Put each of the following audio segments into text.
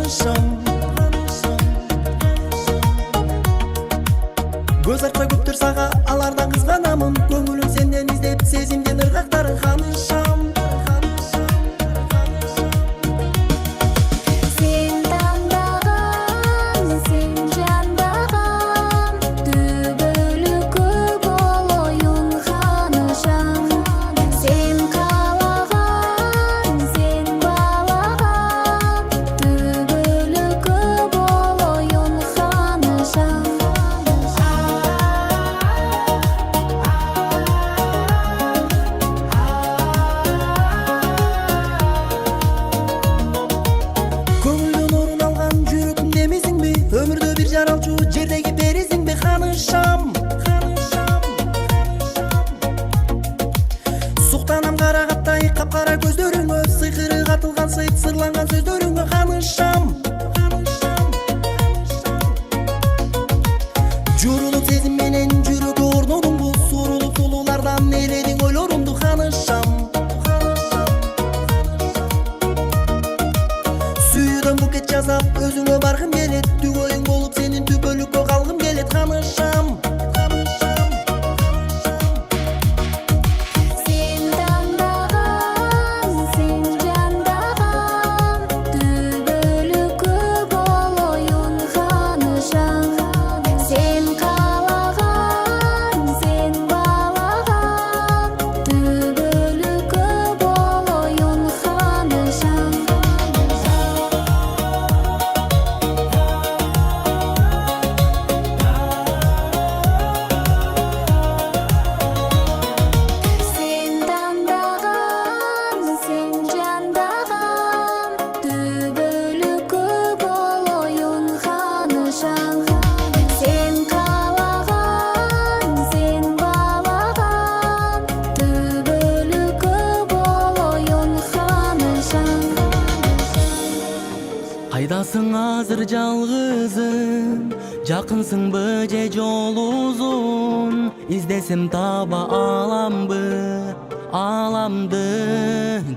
kanışam. Göz açsa көптөр сага алардан кызганамын. Көңүлүм сенден издеп сезимден ыргактарын канышам. Sen tandаган, sen жандаган, түбөлүккө болоюн канышам. Sen каалаган, sen баалаган, түбөлүккө болоюн канышам. Көңүлдөн орун алган жүрөгүм демесиңби? Өмүрдө бир жаралчу жердеги бересиңби канышам. Суктанам карагаттай капкара көздөрүңө, сыйкыры катылган сыйт сырланган сөздөрүңө канышам. Журулуп сезим менен жүрөгкө орнодуңбу, сурулуп сулуулардан эледиң ойлорумду канышам. Сүйүүдөн букет жасап өзүңө баргым келет, түгөйүң болуп сенин түбөлүккө калгым келет канышам. Sen tandаган, sen жандаган, түбөлүккө болоюн канышам. Sen каалаган, sen баалаган, түбөлүккө болоюн канышам. Sen tandаган, sen жандаган, түбөлүккө болоюн канышам. Sen каалаган, sen баалаган, түбөлүккө болоюн канышам. Кайдасың азыр жалгызым, жакынсыңбы же жолу узун? Издесем таба аламбы, аламды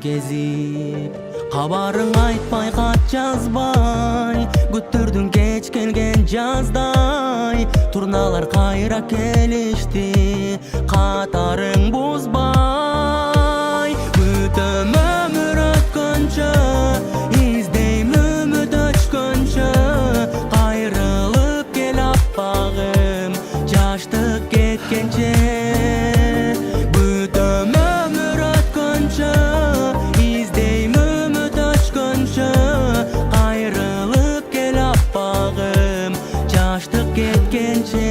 кезип. Кабарың айтпай, кат жазбай, күттүрдүң кеч келген жаздай. Турналар кайра келишти, катарың бузбай. Күтөм өмүр өткөнчө, издейм үмүт өчкөнчө. Кайрылып кел аппагым, жаштык кеткенче. Күтөм өмүр өткөнчө, издейм үмүт өчкөнчө. Кайрылып кел аппагым, жаштык кеткенче.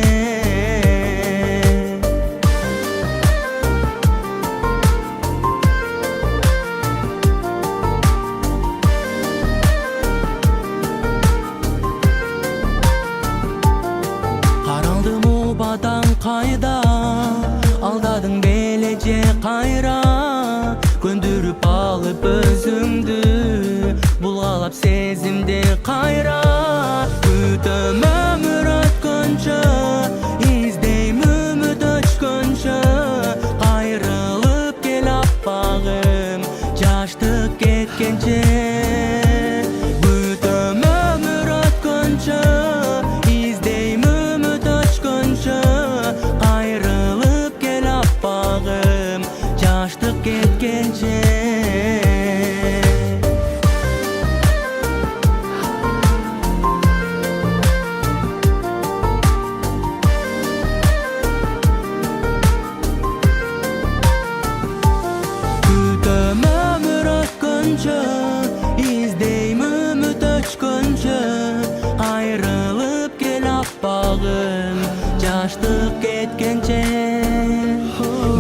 Каралдым убадан кайда, алдадың бележе кайра. Көндүрүп алып өзүңдү, булгалап сезимди кайра. Күтөм өмүр өткөнчө, издейм үмүт өчкөнчө. Кайрылып кел аппагым, жаштык кеткенче. Күтөм өмүр өткөнчө, издейм үмүт өчкөнчө. Кайрылып кел аппагым, жаштык кеткенче. Күтөм өмүр өткөнчө, издейм үмүт өчкөнчө. Кайрылып кел аппагым, жаштык кеткенче.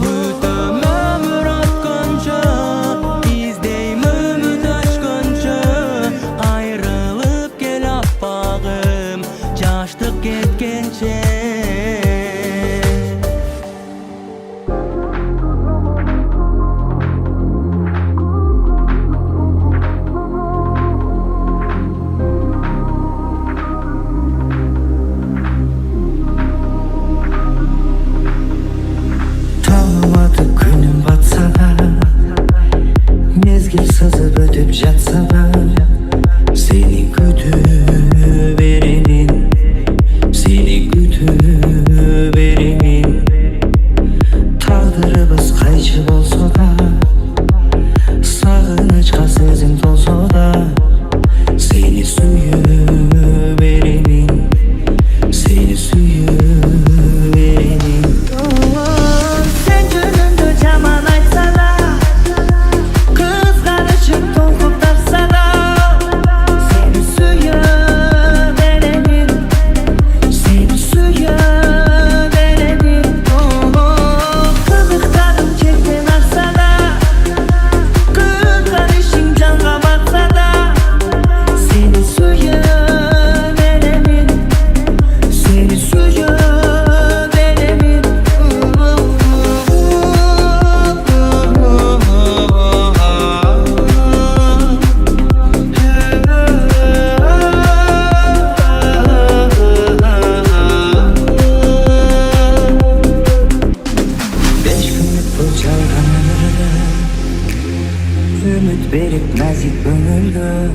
Күтөм өмүр өткөнчө, издейм үмүт өчкөнчө. Кайрылып кел аппагым, жаштык кеткенче. Mezgil sızıp ötüp жатса da, seni kötü yanında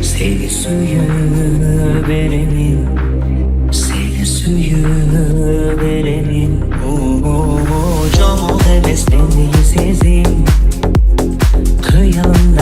seni suyu verenin, seni suyu verenin. Çok heveslendiği sezin, kıyan